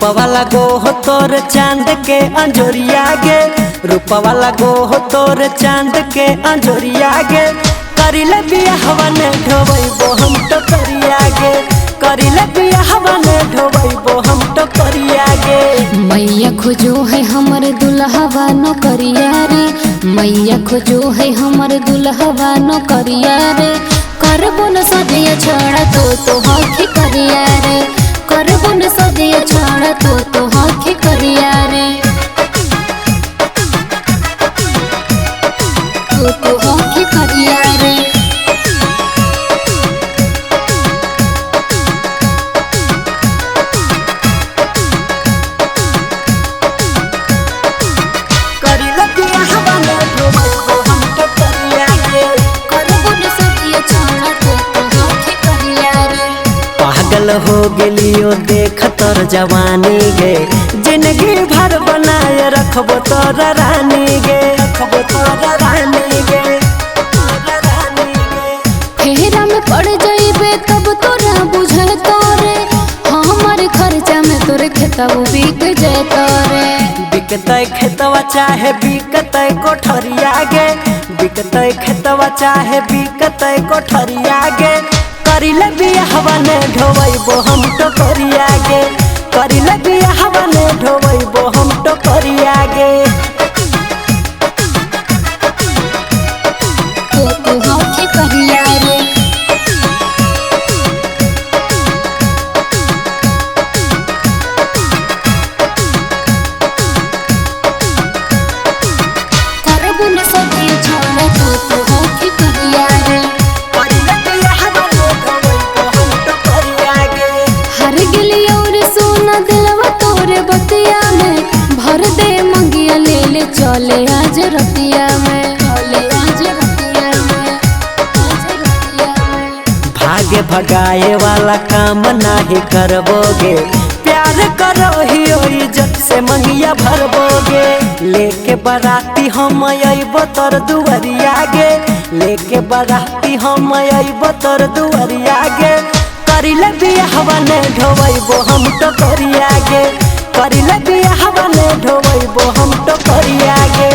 रूपवाला गो हो तोर चांद के अंजोरिया गे, रूपवाला गो हो तोर चांद के अंजोरिया गे। करिले बियाहवा ने ढोबैबो हम टोकरिया गे, करिले बियाहवा ने ढोबैबो हम टोकरिया गे। मैया खोजो है हमर दुल्हवा नौकरिया रे, मैया खोजो है हमर दुल्हवा नौकरिया रे। करबो न सदिया छोड़ा तो हाथी करिया रे, करबो न सदिया छोड़ा तो हाथी करिया रे। तो हाथी करिया रे। करिले बियाहवा ने ढोबैबो हम टोकरिया गे, करबो न सदिया छोड़ा तो हाथी करिया रे। पागल हो गेलियो देख तोर जवानी गे, जिंदगी भर बनाए रखबो तोर रानी गे, रखबो तोर रानी गे, तोर रानी गे। फेरा में पड़ जाइबे तब तोरा बुझे तोरे, हमारे खर्चा में तोरे खेतब बिक जाए तोरे। बिकतै खेतवा चाहे बिकतै कोठरिया गे, बिकतै खेतवा चाहे बिकतै कोठरिया गे। करिले बियाहवा ने ढोबैबो हम टोकरिया गे, करिले बियाहवा ने ढोबैबो हम टोकरिया गे। तो हाथी करिया रे। करबो न सदिया छोड़ा तो हाथी करिया रे। करिले बियाहवा ने ढोबैबो हम टोकरिया गे। हर गेली और सोना दिलवा तोरे बतिया में, भर दे मंगिया ले ले चले आज रतिया में, चले आज रतिया में, आज रतिया में। भागे भगाए वाला काम नाही करबोगे, प्यार करो ही इज्जत से मंगिया भरबोगे। लेके बराती हम अइबो तोर दुआरिया गे, लेके बराती हम अइबो तोर दुआरिया गे। करिले बियाहवा ने ढोबैबो हम टोकरिया गे, करिले बियाहवा ने ढोबैबो हम टोकरिया गे।